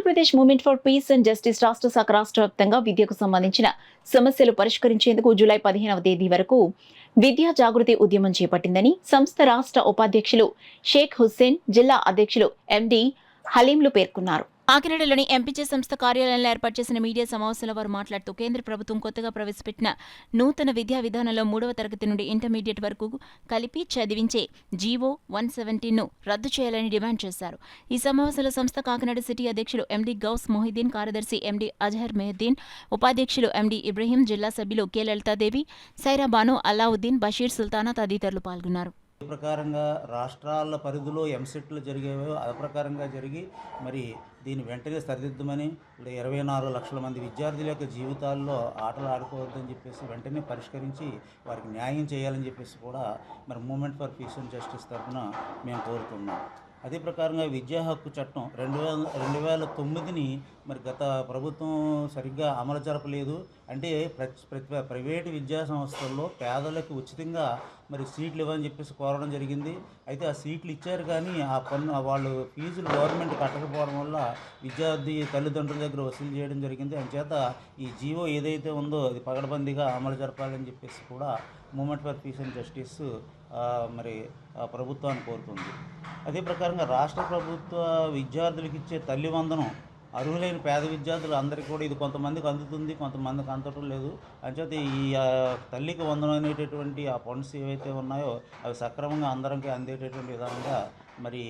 Andhra Pradesh movement for piece and justice రాష్ట్ర శాఖ రాష్ట్ర వ్యాప్తంగా విద్యకు సంబంధించిన సమస్యలు పరిష్కరించేందుకు జూలై 15వ తేదీ వరకు విద్యా జాగృతి ఉద్యమం చేపట్టిందని సంస్థ రాష్ట్ర ఉపాధ్యక్షులు షేక్ హుస్సేన్, జిల్లా అధ్యక్షులు ఎండి హలీంలు పేర్కొన్నారు. కాకినాడలోని ఎంపీజే సంస్థ కార్యాలయంలో ఏర్పాటు చేసిన మీడియా సమావేశంలో వారు మాట్లాడుతూ కేంద్ర ప్రభుత్వం కొత్తగా ప్రవేశపెట్టిన నూతన విద్యా విధానంలో 3వ తరగతి నుండి ఇంటర్మీడియట్ వరకు కలిపి చదివించే జీవో 117ను రద్దు చేయాలని డిమాండ్ చేశారు. ఈ సమావేశంలో సంస్థ కాకినాడ సిటీ అధ్యక్షులు ఎండి గౌస్ మొహిద్దీన్, కార్యదర్శి ఎండి అజహర్ మెహద్దీన్, ఉపాధ్యక్షులు ఎండి ఇబ్రహీం, జిల్లా సభ్యులు కె లలితాదేవి, సైరా బాను, అల్లావుద్దీన్, బషీర్ సుల్తానా తదితరులు పాల్గొన్నారు. ప్రకారంగా రాష్ట్రాల పరిధిలో ఎంసెట్లు జరిగేవో ఆ ప్రకారంగా జరిగి మరి దీన్ని వెంటనే సరిదిద్దమని 24 లక్షల మంది విద్యార్థుల యొక్క జీవితాల్లో ఆటలు ఆడుకోవద్దని చెప్పేసి వెంటనే పరిష్కరించి వారికి న్యాయం చేయాలని చెప్పేసి కూడా మరి movement for piece and justice తరఫున మేము కోరుతున్నాం. అదే ప్రకారంగా విద్యా హక్కు చట్టం 2009ని మరి గత ప్రభుత్వం సరిగ్గా అమలు జరపలేదు. అంటే ప్రైవేటు విద్యా సంస్థల్లో పేదలకు ఉచితంగా మరి సీట్లు ఇవ్వని చెప్పేసి కోరడం జరిగింది. అయితే ఆ సీట్లు ఇచ్చారు కానీ ఆ వాళ్ళు ఫీజులు గవర్నమెంట్ కట్టకపోవడం వల్ల విద్యార్థి తల్లిదండ్రుల దగ్గర వసూలు చేయడం జరిగింది. అందుచేత ఈ జీవో ఏదైతే ఉందో అది పగడబందీగా అమలు జరపాలని చెప్పేసి కూడా movement for piece and justice మరి ప్రభుత్వాన్ని కోరుతుంది. అదే ప్రకారంగా రాష్ట్ర ప్రభుత్వ విద్యార్థులకు ఇచ్చే తల్లి వందనం అర్హులైన పేద విద్యార్థులు అందరికీ కూడా ఇది కొంతమందికి అందుతుంది, కొంతమందికి అందటం లేదు. అంచేత ఈ తల్లికి వందనం అనేటటువంటి ఆ ఫండ్స్ ఏవైతే ఉన్నాయో అవి సక్రమంగా అందరికీ అందేటటువంటి విధంగా మరి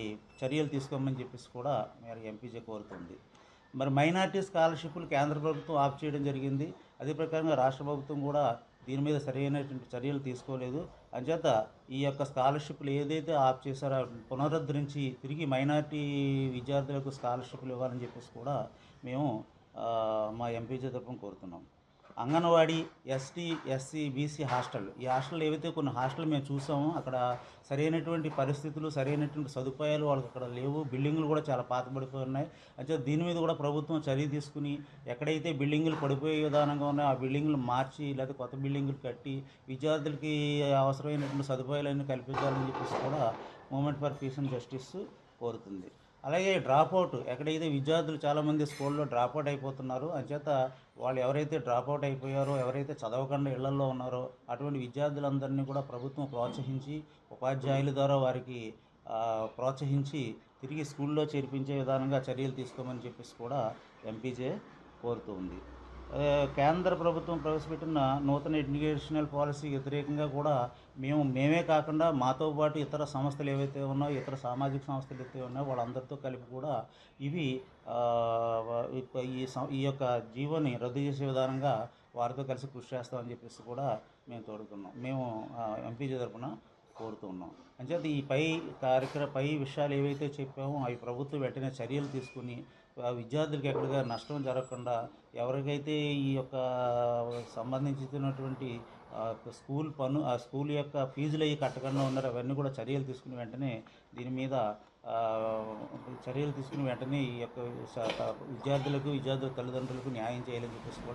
చర్యలు తీసుకోమని చెప్పేసి కూడా మరి ఎంపీజే కోరుతుంది. మరి మైనార్టీ స్కాలర్షిప్లు కేంద్ర ప్రభుత్వం ఆఫ్ చేయడం జరిగింది. అదే ప్రకారంగా రాష్ట్ర ప్రభుత్వం కూడా దీని మీద సరైనటువంటి చర్యలు తీసుకోలేదు. అంచేత ఈ యొక్క స్కాలర్షిప్లు ఏదైతే ఆఫ్ చేశారో పునరుద్ధరించి తిరిగి మైనార్టీ విద్యార్థులకు స్కాలర్షిప్లు ఇవ్వాలని చెప్పేసి కూడా మేము మా ఎంపీజే తరఫున కోరుతున్నాం. Anganwadi, ST, SC, BC hostel, ఈ హాస్టల్ ఏవైతే కొన్ని హాస్టల్ మేము చూసామో అక్కడ సరైనటువంటి పరిస్థితులు, సరైనటువంటి సదుపాయాలు వాళ్ళకి అక్కడ లేవు. బిల్డింగులు కూడా చాలా పాతబడిపోయి ఉన్నాయి. అంటే దీని మీద కూడా ప్రభుత్వం చర్య తీసుకుని ఎక్కడైతే బిల్డింగులు పడిపోయే విధానంగా ఉన్నాయో ఆ బిల్డింగులు మార్చి లేదా కొత్త బిల్డింగులు కట్టి విద్యార్థులకి అవసరమైనటువంటి సదుపాయాలన్నీ కల్పించాలని చెప్పేసి కూడా movement for piece and justice కోరుతుంది. అలాగే డ్రాప్అవుట్, ఎక్కడైతే విద్యార్థులు చాలామంది స్కూల్లో డ్రాప్అవుట్ అయిపోతున్నారు, అంచేత వాళ్ళు ఎవరైతే డ్రాప్అవుట్ అయిపోయారో, ఎవరైతే చదవకుండా ఇళ్లల్లో ఉన్నారో అటువంటి విద్యార్థులందరినీ కూడా ప్రభుత్వం ప్రోత్సహించి ఉపాధ్యాయుల ద్వారా వారికి ప్రోత్సహించి తిరిగి స్కూల్లో చేర్పించే విధానంగా చర్యలు తీసుకోమని చెప్పేసి కూడా ఎంపీజే కోరుతూ ఉంది. కేంద్ర ప్రభుత్వం ప్రవేశపెట్టిన నూతన ఎడ్యుకేషనల్ పాలసీ వ్యతిరేకంగా కూడా మేమే కాకుండా మాతో పాటు ఇతర సంస్థలు ఏవైతే ఉన్నాయో, ఇతర సామాజిక సంస్థలు ఏవైతే ఉన్నాయో వాళ్ళందరితో కలిపి కూడా ఇవి ఈ యొక్క జీవోని రద్దు చేసే విధానంగా వారితో కలిసి కృషి చేస్తామని చెప్పేసి కూడా మేము ఎంపీజే తరఫున కోరుతూ ఉన్నాం. అంచేత ఈ పై విషయాలు ఏవైతే చెప్పామో అవి ప్రభుత్వం వెంటనే చర్యలు తీసుకుని విద్యార్థులకు ఎక్కడిగా నష్టం జరగకుండా ఎవరికైతే ఈ యొక్క సంబంధించినటువంటి స్కూల్ యొక్క ఫీజులు అవి కట్టకుండా ఉన్నారో అవన్నీ కూడా చర్యలు తీసుకుని వెంటనే దీని మీద ఈ యొక్క విద్యార్థుల తల్లిదండ్రులకు న్యాయం చేయాలని చెప్పేసి కూడా